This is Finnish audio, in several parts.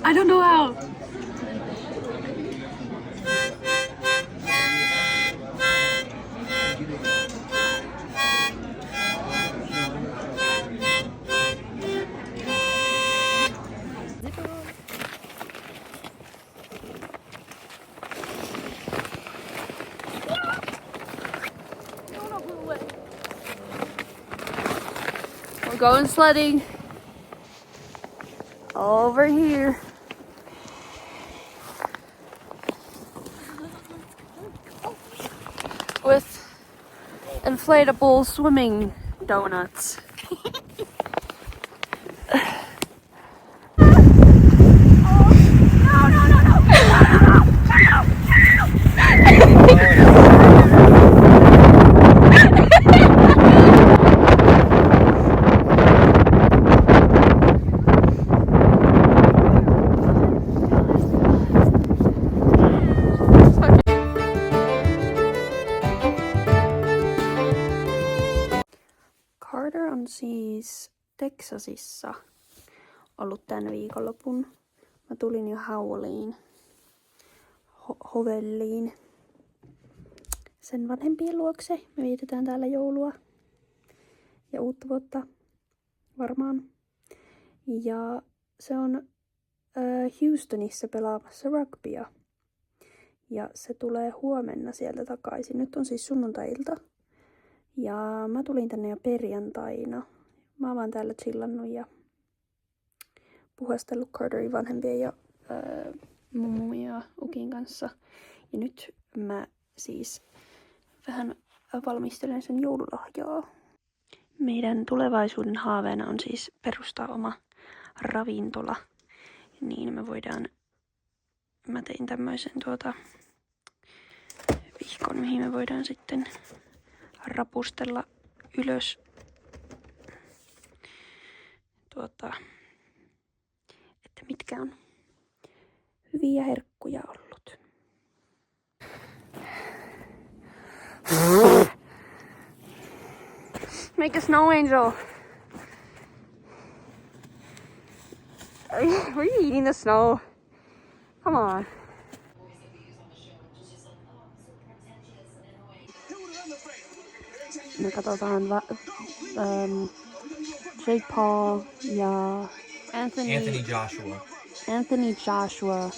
I don't know how. We're going sledding over here. With inflatable swimming donuts. Carter on siis Texasissa ollut tän viikonlopun. Mä tulin jo Howliin, Hovelliin, sen vanhempien luokse. Me vietetään täällä joulua ja uutta vuotta varmaan. Ja se on Houstonissa pelaamassa rugbya. Ja se tulee huomenna sieltä takaisin. Nyt on siis sunnuntai-ilta. Ja mä tulin tänne jo perjantaina. Mä oon vaan täällä chillannut ja puhastellut Carterin vanhempien ja mummun ja Ukin kanssa. Ja nyt mä siis vähän valmistelen sen joululahjaa. Meidän tulevaisuuden haaveena on siis perustaa oma ravintola. Niin mä tein tämmöisen vihkon, mihin me voidaan sitten rapustella ylös että mitkä on hyviä herkkuja ollut. Make a snow angel. Were you eating the snow? Come on. Me katsotaan Jake Paul ja Anthony Joshua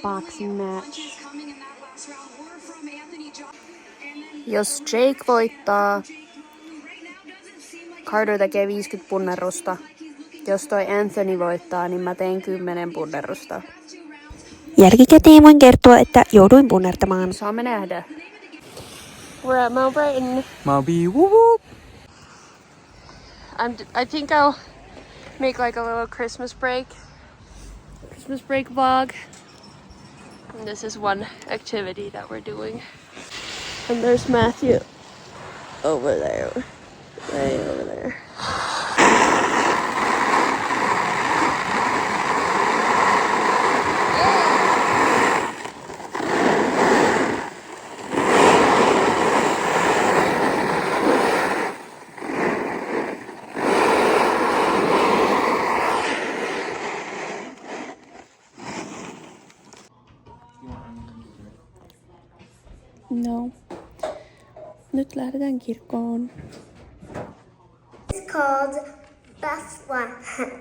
boxing match. Jos Jake voittaa, Carter tekee 50 punnerusta. Jos toi Anthony voittaa, niin mä teen 10 punnerusta. Jälkikäteen voin kertoa, että jouduin punnertamaan. Saamme nähdä. We're at Mount Brighton. Moby, whoop whoop. I think I'll make like a little Christmas break vlog. And this is one activity that we're doing. And there's Matthew over there, way over there. No. Nyt lähdetään kirkkoon. It's called Bethlehem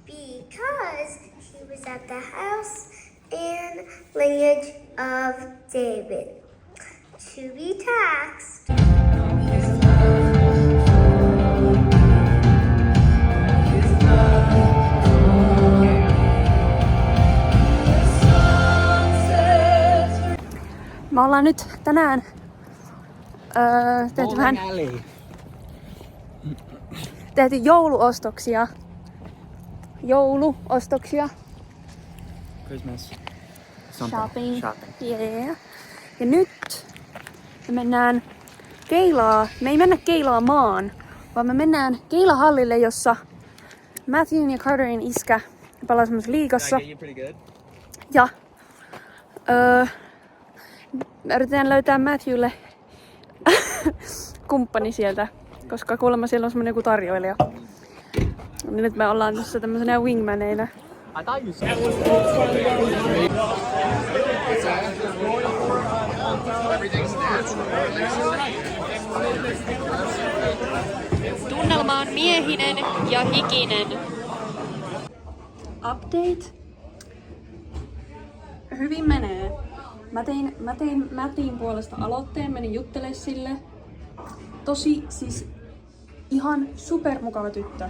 because he was at the house and lineage of David to be taxed. Me ollaan nyt tänään tehty jouluostoksia. Christmas. Shopping. Yeah. Ja nyt me mennään Keilaa. Me ei mennä Keilaamaan, vaan me mennään Keilahallille, jossa Matthewn ja Carterin iskä pelaa semmoisessa liigassa. Ja me yritetään löytää Matthewlle kumppani sieltä, koska kuulemma siellä on semmonen joku tarjoilija. Nyt me ollaan tässä tämmöisenä wingmaneina. Tunnelma on miehinen ja hikinen. Update. Hyvin menee. Mä tein Mattin puolesta aloitteen, menin juttelemaan sille. Tosi siis ihan supermukava tyttö.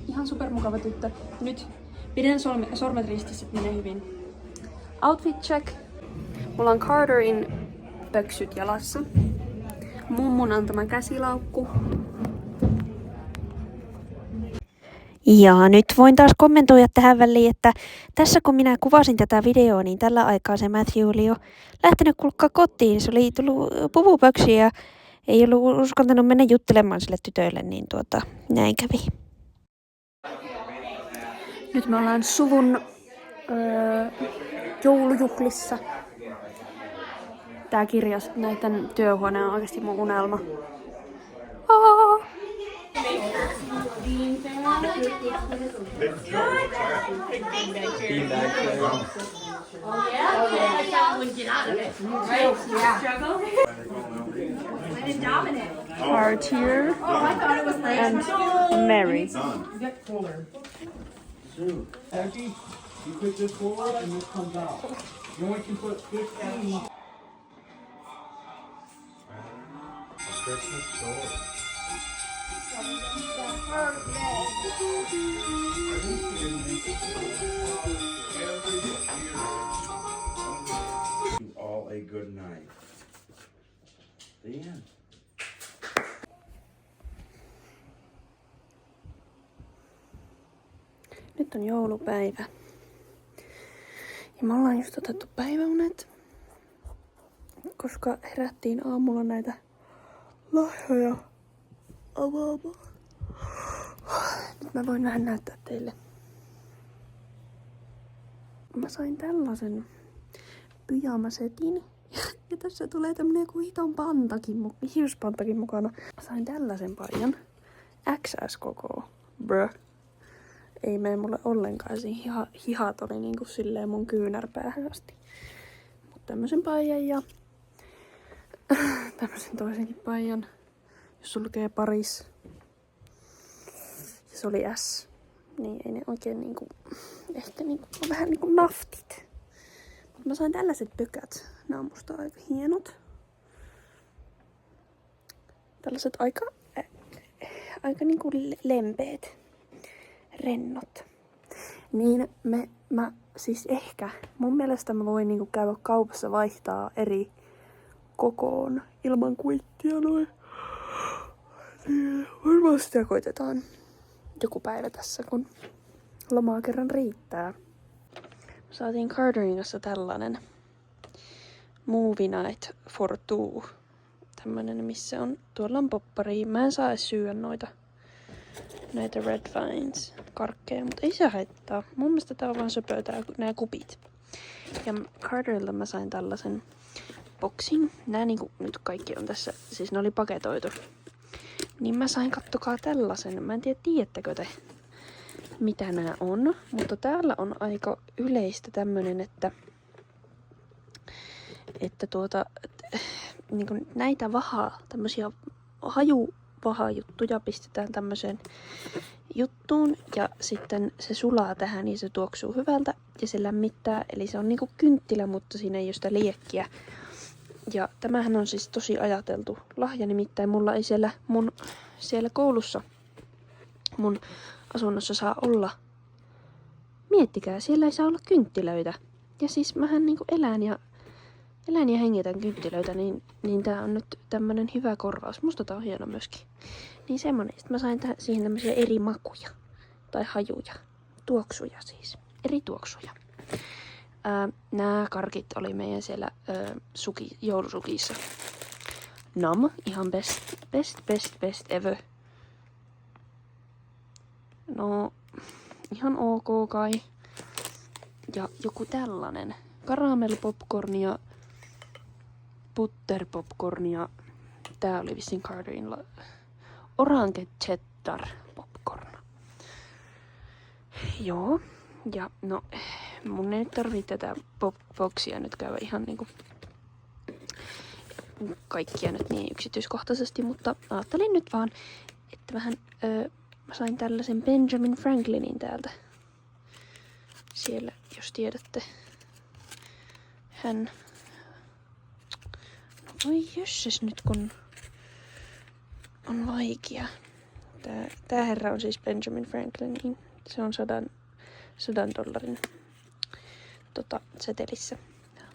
Ihan supermukava tyttö. Nyt pidän sormet ristissä, että menee hyvin. Outfit check. Mulla on Carterin pöksyt jalassa. Mummun antama käsilaukku. Ja nyt voin taas kommentoida tähän väliin, että tässä kun minä kuvasin tätä videoa, niin tällä aikaa se Matthew oli jo lähtenyt kulkkaa kotiin. Se oli tullut puvupöksiä ja ei ollut uskaltanut mennä juttelemaan sille tytöille, niin näin kävi. Nyt me ollaan suvun joulujuhlissa. Tää kirjas näiden työhuone on oikeasti mun unelma. Cartier and Mary. Aggie, you put this forward and this comes out. You only can put 15. Christmas story. All a good night. The end. Nyt on joulupäivä. Ja me ollaan just otettu päiväunet, koska herättiin aamulla näitä lahjoja avaamaan. Nyt mä voin vähän näyttää teille. Mä sain tällaisen pyjamasetin. Ja tässä tulee tämmönen joku hiton pantakin, hiuspantakin mukana. Mä sain tällaisen paijan. XS koko. Bruh. Ei mene mulle ollenkaan. Siinä hihat oli niinku silleen mun kyynärpäähän asti. Mut tämmösen paijan ja tämmösen toisenkin paijan, jos lukee Paris. Ja se oli S. Niin ei ne oikein niinku, ehkä niinku vähän niinku naftit. Mut mä sain tällaiset pökät. Nää on musta aika hienot. Tällaiset aika niinku lempeet. Rennot. Niin mä siis ehkä, mun mielestä mä voin niinku käydä kaupassa vaihtaa eri kokoon ilman kuittia noin. Niin, varmaan sitä koitetaan joku päivä tässä, kun lomaa kerran riittää. Me saatiin Carterin kanssa tällainen Movie Night for Two. Tämmönen, missä on, tuolla on poppari. Mä en saa edes syödä näitä Red Vines karkkeja, mutta ei se haittaa. Mun mielestä tää on vaan söpöä nää kupit. Ja Carterilta mä sain tällaisen boksin. Nää niinku nyt kaikki on tässä, siis ne oli paketoitu. Niin mä sain, kattokaa tällaisen. Mä en tiedättekö te mitä nää on, mutta täällä on aika yleistä tämmönen, että niinku näitä tämmösiä hajuvahajuttuja pistetään tämmöiseen juttuun ja sitten se sulaa tähän ja se tuoksuu hyvältä ja se lämmittää. Eli se on niinku kynttilä, mutta siinä ei ole sitä liekkiä. Ja tämähän on siis tosi ajateltu lahja, nimittäin mulla ei siellä koulussa mun asunnossa saa olla. Miettikää, siellä ei saa olla kynttilöitä. Ja siis mähän niinku elän ja hengitän kynttilöitä, niin tää on nyt tämmönen hyvä korvaus. Musta tää on hieno myöskin. Niin semmonen. Sitten mä sain siihen tämmösiä eri makuja. Tai hajuja. Tuoksuja siis. Eri tuoksuja. Nää karkit oli meidän siellä joulusukissa. Nam, ihan best ever. No, ihan ok kai. Ja joku tällainen. Karamellpopcornia, butterpopcornia. Tää oli vissiin Carterin orange cheddar popcorn. Joo. Ja no, mun ei nyt tarvitse tätä boksia nyt käydä ihan niinku kaikkia nyt niin yksityiskohtaisesti, mutta ajattelin nyt vaan, että vähän mä sain tällaisen Benjamin Franklinin täältä. Siellä, jos tiedätte. Hän... No voi jösses nyt kun on vaikea. Tää herra on siis Benjamin Franklin. Se on $100 setelissä.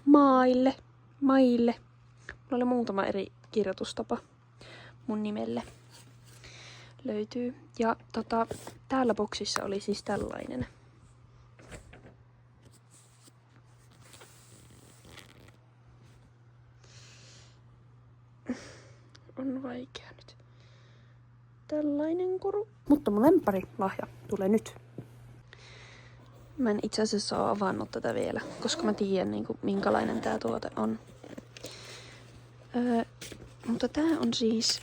Maille. Mulla oli muutama eri kirjoitustapa mun nimelle. Löytyy. Ja täällä boksissa oli siis tällainen. On vaikea nyt. Tällainen koru. Mutta mun lemmparilahja tulee nyt. Mä en itse asiassa ole avannut tätä vielä, koska mä tiedän minkälainen tää tuote on. Mutta tää on siis...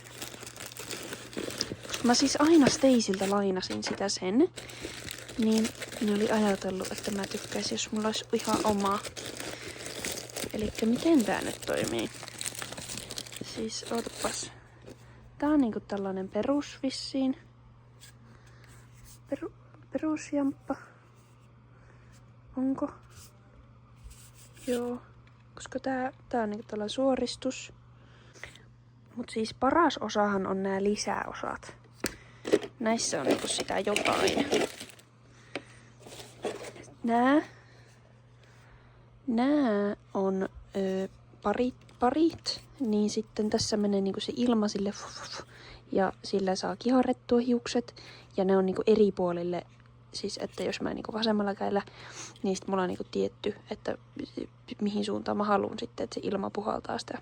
Koska mä siis aina Stacyltä lainasin sitä sen, niin ne oli ajatellut, että mä tykkäisin, jos mulla olisi ihan oma. Elikkä miten tää nyt toimii? Siis ootapas. Tää on niinku tällainen perus vissiin. Perusjamppa. Onko? Joo. Koska tää on niinku tällainen suoristus. Mut siis paras osahan on nämä lisäosat. Näissä on niinku sitä jotain. Nää on parit. Niin sitten tässä menee niinku se ilma sille ja sillä saa kiharrettua hiukset. Ja ne on niinku eri puolille. Siis että jos mä niinku vasemmalla kädellä, niin sit mulla on niinku tietty, että mihin suuntaan mä haluun sitten, että se ilma puhaltaa sitä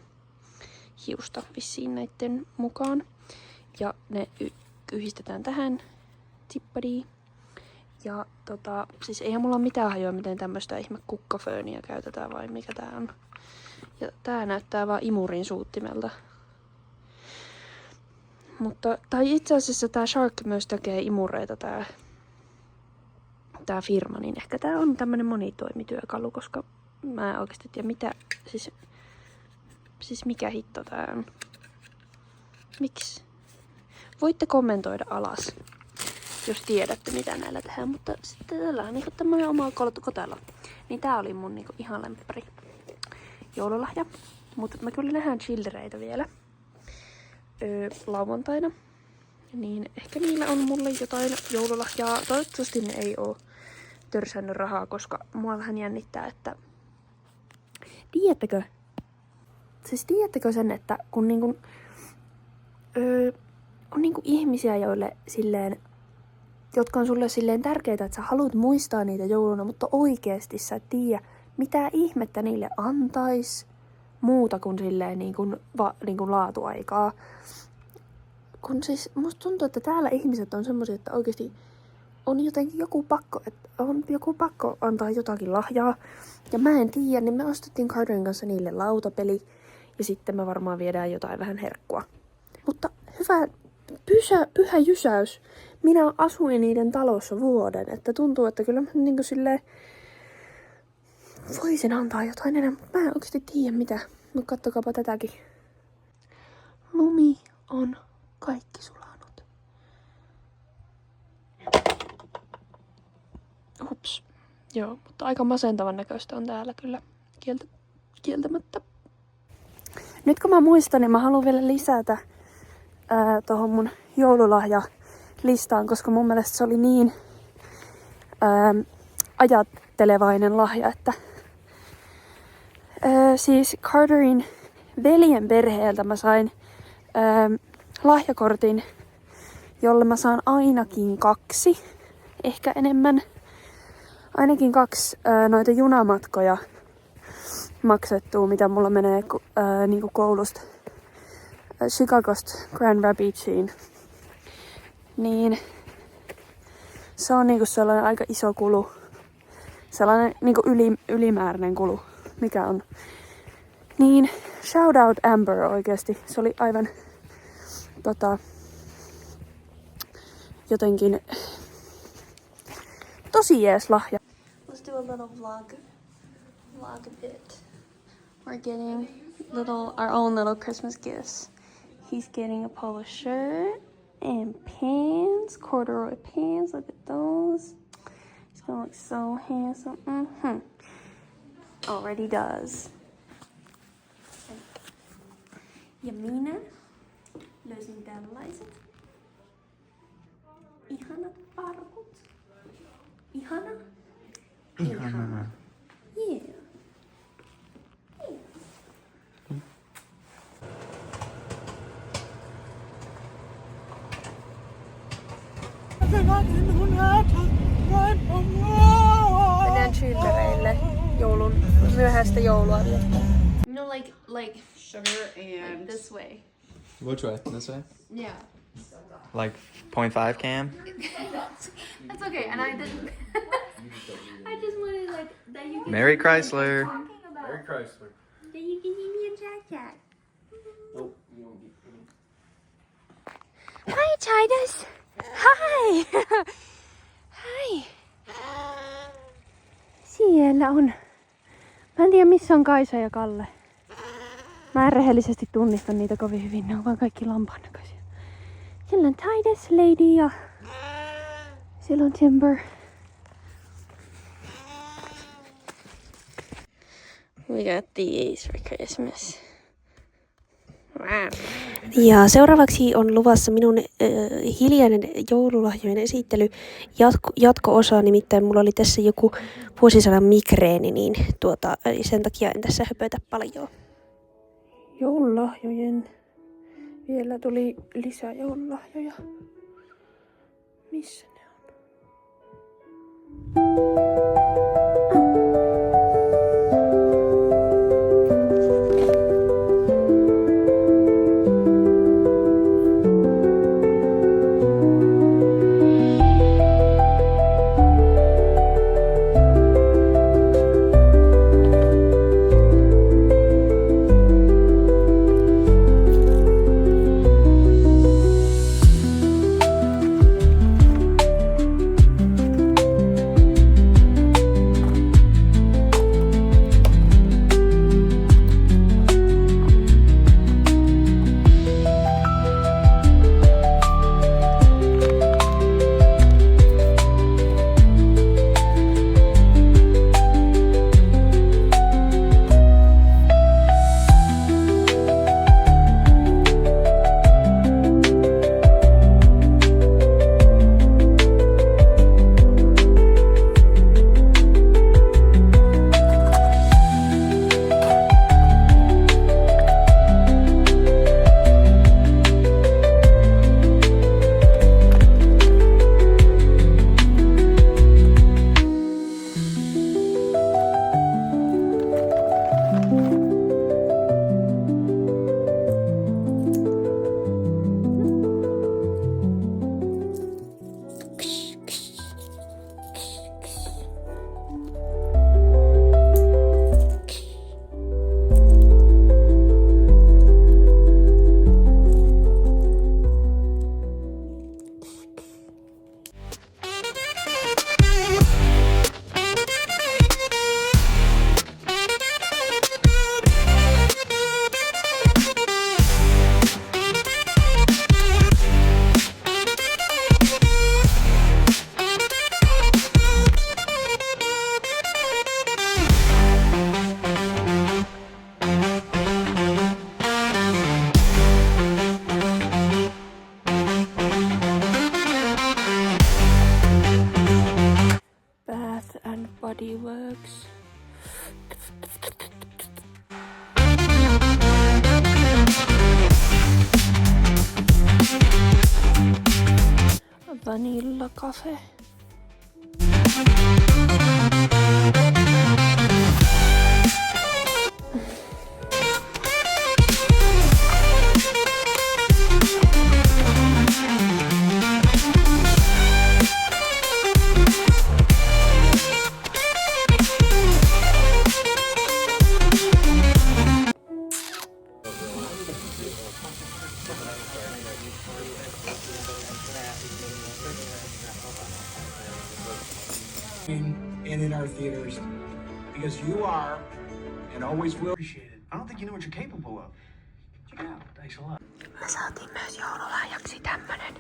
hiusta vissiin näitten mukaan. Ja ne yhdistetään tähän tippadiin. Ja siis eihän mulla ole mitään hajoa, miten tämmöstä ihme kukkafööniä käytetään vai mikä tää on. Ja tää näyttää vaan imurin suuttimelta. Mutta, tai itse asiassa tää Shark myös tekee imureita tää firma, niin ehkä tää on tämmönen monitoimityökalu, koska mä en oikeesti tiedä mitä, siis mikä hitto tää on. Miksi? Voitte kommentoida alas, jos tiedätte mitä näillä tehdään, mutta sitten tällä on niinku tämmönen oma kotelo. Niin tää oli mun niinku ihan lemppari joululahja. Mutta mä kyllä nähdään chillereitä vielä lauantaina. Niin ehkä niillä on mulle jotain joululahjaa. Toivottavasti ne ei oo törsännyt rahaa, koska mua vähän jännittää, että... Tiedättekö sen, että kun niinku... on niinku ihmisiä, joille silleen... Jotka on sulle silleen tärkeitä, että sä haluat muistaa niitä jouluna, mutta oikeesti sä et tiedä, mitä ihmettä niille antais muuta kuin silleen niinku laatuaikaa. Kun siis musta tuntuu, että täällä ihmiset on semmosia, että oikeesti on jotenkin joku pakko antaa jotakin lahjaa. Ja mä en tiedä, niin me ostettiin Carterin kanssa niille lautapeli. Ja sitten me varmaan viedään jotain vähän herkkua. Mutta hyvä, pyhä jysäys. Minä asuin niiden talossa vuoden. Että tuntuu, että kyllä mä niinku silleen voisin antaa jotain enemmän. Mä en oikeesti tiedä mitä. Mutta kattokaapa tätäkin. Lumi on kaikki sulanut. Ups. Joo, mutta aika masentavan näköistä on täällä kyllä kieltämättä. Nyt kun mä muistan, niin mä haluan vielä lisätä tohon mun joululahjalistaan, koska mun mielestä se oli niin ajattelevainen lahja, että siis Carterin veljen perheeltä mä sain lahjakortin, jolle mä saan ainakin 2, ehkä enemmän, ainakin 2 noita junamatkoja maksettua, mitä mulla menee niinku koulusta Chicagosta Grand Rapidsiin. Niin se on niinku sellainen aika iso kulu, sellainen niinku ylimääräinen kulu, mikä on. Niin, shout out Amber oikeesti. Se oli aivan jotenkin tosi jees lahja. a little vlog a bit. We're getting our own little Christmas gifts. He's getting a polo shirt and pants, corduroy pants. Look at those. He's gonna look so handsome. Already does. Ja minä löysin tällaiset ihanat farkut. Ihana? Ihana. Yeah. Mennään chillereille joulun, myöhäistä joulua viettää. No like Sugar and this way. Which way? This way? Yeah. Like 0.5 cam? That's okay. And I didn't I just wanted like that you can Merry Chrysler. Merry Chrysler. that you can give me a jacket. Nope, you don't get any. Hi Titus. Hi. Hi. Siellä on. Mä en tiedä missä on Kaisa ja Kalle. Mä en rehellisesti tunnista niitä kovin hyvin. Ne on vaan kaikki lampaan näköisiä. Siellä on Titus, Lady ja siellä on Timber. We got these for Christmas. Wow. Ja seuraavaksi on luvassa minun hiljainen joululahjojen esittely jatko-osa, nimittäin mulla oli tässä joku vuosisadan migreeni, niin sen takia en tässä höpötä paljon. Joululahjojen. Vielä tuli lisää joululahjoja. Missä ne on? Body Works. Vanilla Cafe. and in our theaters because you are and always will appreciate it. I don't think you know what you're capable of. Check it out. Thanks a lot. Me saatiin myös joululahjaksi tämmönen.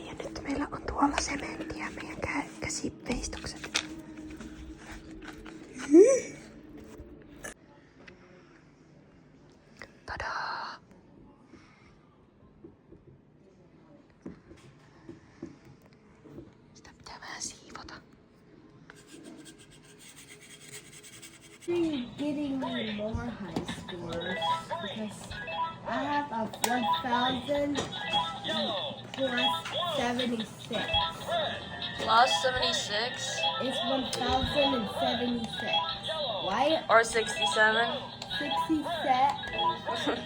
Ja nyt meillä on tuolla sementtiä meidän käsiveistokset. Tadaa! Sitä pitää vähän siivota. Getting me more high scores because I have a 1,000 plus 76. Plus 76 It's 1,076. Why? or 67. 67.